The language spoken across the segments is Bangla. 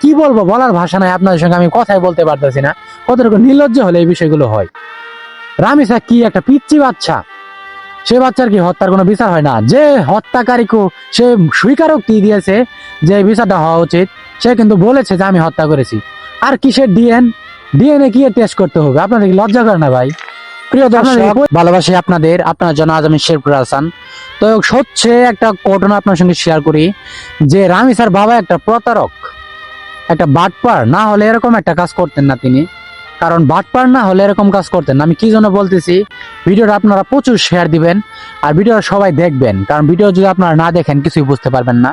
কি বলবো, বলার ভাষা নাই, আপনাদের সঙ্গে আমি কথাই বলতে পারতেছি না। কতটুকু নির্লজ্জ হলে এই বিষয়গুলো হয়। রামিসা কি একটা পিচ্চি বাচ্চা, সে বাচ্চার কি হত্যার কোনো বিচার হয় না? যে হত্যাকারীকে সে স্বীকারোক্তি দিয়েছে যে বিচারটা হওয়া উচিত, সে কিন্তু বলেছে যে আমি হত্যা করেছি। আর কিসের ডিএনএ কি টেস্ট করতে হবে? আপনাদের কি লজ্জা করে না ভাই? প্রিয় দর্শক, ভালোবাসি আপনার জন্য আজ আমি শেরপুর হাসান। তো হচ্ছে একটা ঘটনা আপনার সঙ্গে শেয়ার করি যে রামিসার বাবা একটা প্রতারক, একটা বাটপার, না হলে এরকম একটা কাজ করতেন না তিনি। কারণ বাটপার না হলে এরকম কাজ করতেন না। আমি কি জন্য বলতেছি, ভিডিওটা আপনারা প্রচুর শেয়ার দিবেন আর ভিডিওটা সবাই দেখবেন, কারণ ভিডিও যদি আপনারা না দেখেন কিছুই বুঝতে পারবেন না।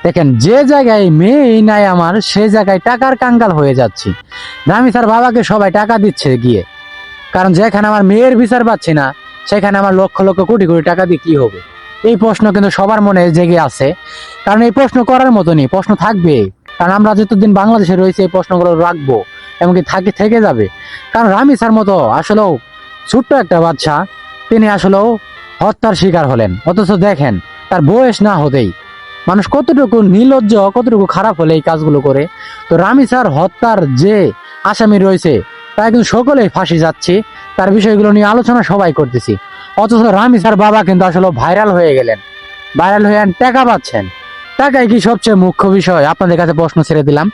দেখেন, যে জায়গায় মেয়েই নাই আমার, সে জায়গায় টাকার কাঙ্গাল হয়ে যাচ্ছি। রামিসার বাবাকে সবাই টাকা দিচ্ছে গিয়ে, কারণ যেখানে আমার মেয়ের বিচার পাচ্ছি না, সেখানে আমার লক্ষ লক্ষ কোটি কোটি টাকা দিয়ে কি হবে? এই প্রশ্ন কিন্তু সবার মনে জেগে আছে। কারণ এই প্রশ্ন করার মতনই প্রশ্ন থাকবে, কারণ আমরা যতদিন বাংলাদেশে রয়েছে এই প্রশ্নগুলো রাখবো, এমনকি থেকে যাবে। কারণ রামিসার মতো আসলেও ছোট্ট একটা বাচ্চা, তিনি আসলেও হত্যার শিকার হলেন। অথচ দেখেন, তার বয়স না হতেই মানুষ কতটুকু নির্লজ্জ, কতটুকু খারাপ হলে এই কাজগুলো করে। তো রামিসার হত্যার যে আসামি রয়েছে, তারা কিন্তু সকলেই ফাঁসি যাচ্ছে, তার বিষয়গুলো নিয়ে আলোচনা সবাই করতেছি। অথচ রামিসার বাবা কিন্তু আসলে ভাইরাল হয়ে গেলেন, ভাইরাল হয়ে টাকা পাচ্ছেন। টাকাই কি সবচেয়ে মুখ্য বিষয়? আপনাদের কাছে প্রশ্ন ছেড়ে দিলাম।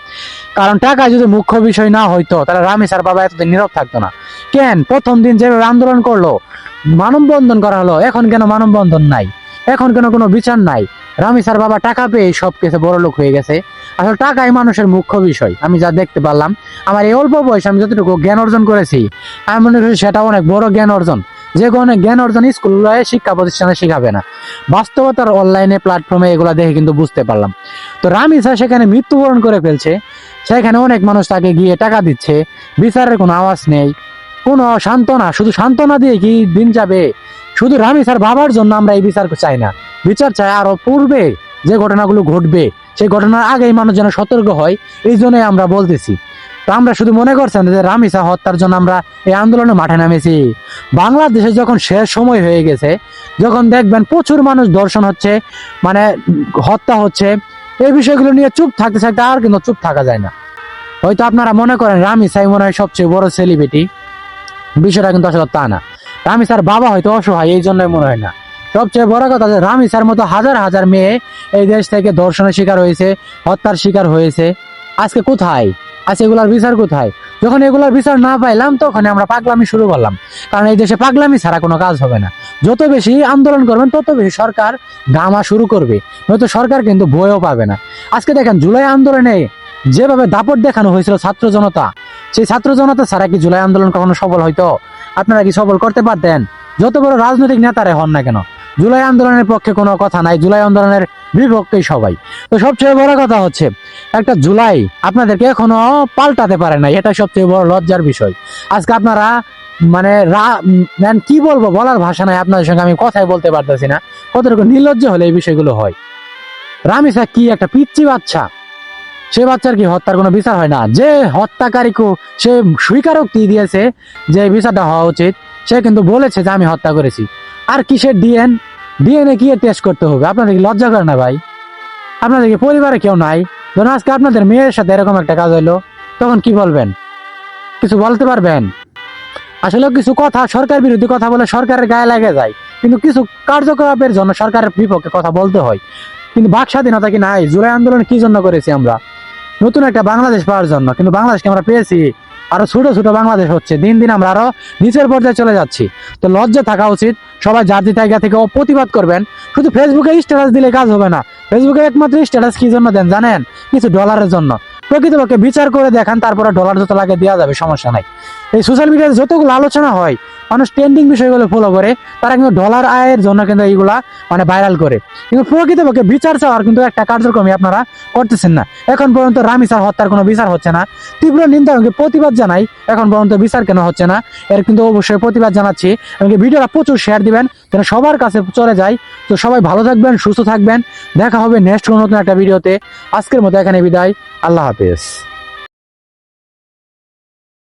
কারণ টাকা যদি মুখ্য বিষয় না হইতো, তাহলে রামিসার বাবা এতদিন নীরব থাকতো না। কেন প্রথম দিন যেভাবে আন্দোলন করলো, মানববন্ধন করা হলো, এখন কেন মানববন্ধন নাই? এখন কেন কোনো বিচার নাই? রামিসার বাবা টাকা পেয়ে সব কিছু বড় লোক হয়ে গেছে। আসলে টাকাই মানুষের মুখ্য বিষয়। আমি যা দেখতে পারলাম, আমার এই অল্প বয়সে আমি যতটুকু জ্ঞান অর্জন করেছি, আমি মনে করি সেটা অনেক বড় জ্ঞান অর্জন। যে কোনো জ্ঞান অর্জন স্কুলে, শিক্ষা প্রতিষ্ঠানে শিখাবে না, বাস্তবতার অনলাইনে প্ল্যাটফর্মে এগুলা দেখে কিন্তু বুঝতে পারলাম। তো রামিসা সেখানে মৃত্যুবরণ করে ফেলছে, সেখানে অনেক মানুষ তাকে গিয়ে টাকা দিচ্ছে, বিচারের কোনো আওয়াজ নেই, কোনো সান্ত্বনা, শুধু সান্ত্বনা দিয়ে কি দিন যাবে? শুধু রামিসার বাবার জন্য আমরা এই বিচার চাই না, বিচার চাই আরো পূর্বে যে ঘটনাগুলো ঘটবে, সেই ঘটনার আগেই মানুষ যেন সতর্ক হয়। এই জন্যই আমরা বলতেছি। তো আমরা শুধু মনে করছেন যে রামিসা হত্যার জন্য আমরা এই আন্দোলনে মাঠে নামেছি? বাংলাদেশে যখন শেষ সময় হয়ে গেছে, যখন দেখবেন প্রচুর মানুষ ধর্ষণ হচ্ছে, মানে হত্যা হচ্ছে, এই বিষয়গুলো নিয়ে চুপ থাকতে থাকতে আর কিন্তু চুপ থাকা যায় না। হয়তো আপনারা মনে করেন রামিসাই মনে হয় সবচেয়ে বড় সেলিব্রিটি, বিষয়টা কিন্তু আসলে তা না। রামিসার বাবা হয়তো অসহায়, এই জন্যই মনে হয় না। সবচেয়ে বড় কথা যে রামিসার মতো হাজার হাজার মেয়ে এই দেশ থেকে ধর্ষণের শিকার হয়েছে, হত্যার শিকার হয়েছে। আজকে কোথায়? আজকে এগুলার বিচার কোথায়? যখন এগুলার বিচার না পাইলাম, তখন আমরা পাগলামি শুরু করলাম। কারণ এই দেশে পাগলামি ছাড়া কোনো কাজ হবে না। যত বেশি আন্দোলন করবেন, তত বেশি সরকার গামা শুরু করবে, নয়তো সরকার কিন্তু বইও পাবে না। আজকে দেখেন, জুলাই আন্দোলনে যেভাবে দাপট দেখানো হয়েছিল ছাত্র জনতা, সেই ছাত্র জনতা ছাড়া কি জুলাই আন্দোলন কখনো সফল হইতো? আপনারা কি সফল করতে পারতেন? যত বড় রাজনৈতিক নেতারে হন না কেন, জুলাই আন্দোলনের পক্ষে কোনো কথা নাই, জুলাই আন্দোলনের বিপক্ষেই সবাই। তো সবচেয়ে বড় কথা হচ্ছে, একটা জুলাই আপনাদেরকে এখনো পাল্টাতে পারে না, এটা সবচেয়ে বড় লজ্জার বিষয়। আজকে আপনারা মানে কি বলবো, বলার ভাষা নাই, আপনাদের সঙ্গে আমি কথাই বলতে পারতেছি না। কতটুকু নির্লজ্জ হলে এই বিষয়গুলো হয়। রামিসা কি একটা পিচ্চি বাচ্চা, সে বাচ্চার কি হত্যার কোনো বিচার হয় না? যে হত্যাকারীকে সে স্বীকারোক্তি দিয়েছে যে বিচারটা হওয়া উচিত, সে কিন্তু বলেছে যে আমি হত্যা করেছি। আর কিসের ডিএনএ কি টেস্ট করতে হবে? আপনাদের কি লজ্জা করে না ভাই? আপনাদের কি পরিবারে কেউ নাই? ধরুন আজকে আপনাদের মেয়ের সাথে এরকম একটা কাজ হইলো, তখন কি বলবেন? কিছু বলতে পারবেন? আসলে কিছু কথা, সরকার বিরোধী কথা বলে সরকারের গায়ে লাগে যায়, কিন্তু কিছু কার্যকলাপের জন্য সরকারের বিপক্ষে কথা বলতে হয়। কিন্তু বাক স্বাধীনতা কি নাই? জুলাই আন্দোলন কি জন্য করেছি আমরা? নতুন একটা বাংলাদেশ পাওয়ার জন্য। কিন্তু বাংলাদেশকে আমরা পেয়েছি, আরো ছোট ছোট বাংলাদেশ হচ্ছে, দিন দিন আমরা আরো নিচের পর্যায়ে চলে যাচ্ছি। তো লজ্জা থাকা উচিত। সবাই যার যে জায়গা থেকে প্রতিবাদ করবেন। শুধু ফেসবুকে স্ট্যাটাস দিলে কাজ হবে না। ফেসবুকে একমাত্র স্ট্যাটাস কি জন্য দেন জানেন? কিছু ডলারের জন্য। প্রকৃতপক্ষে বিচার করে দেখান, তারপরে ডলার যত লাগে দেওয়া যাবে, সমস্যা নাই। এই সোশ্যাল মিডিয়াতে যতগুলো আলোচনা হয়, মানুষ ট্রেন্ডিং বিষয়গুলো ফলো করে, তারা কিন্তু ডলার আয়ের জন্য কিন্তু এইগুলা মানে ভাইরাল করে। কিন্তু প্রকৃতপক্ষে বিচার চাওয়ার কিন্তু একটা কার্যক্রমই আপনারা করতেছেন না। এখন পর্যন্ত রামিসার হত্যার কোনো বিচার হচ্ছে না। তীব্র নিন্দা এবং প্রতিবাদ জানাই। এখন পর্যন্ত বিচার কেন হচ্ছে না, এর কিন্তু অবশ্যই প্রতিবাদ জানাচ্ছি। এবং ভিডিওটা প্রচুর শেয়ার দিবেন, যেন সবার কাছে চলে যায়। তো সবাই ভালো থাকবেন, সুস্থ থাকবেন। দেখা হবে নেক্সট নতুন একটা ভিডিওতে। আজকের মতো এখানে বিদায়। আল্লাহ হাফেজ।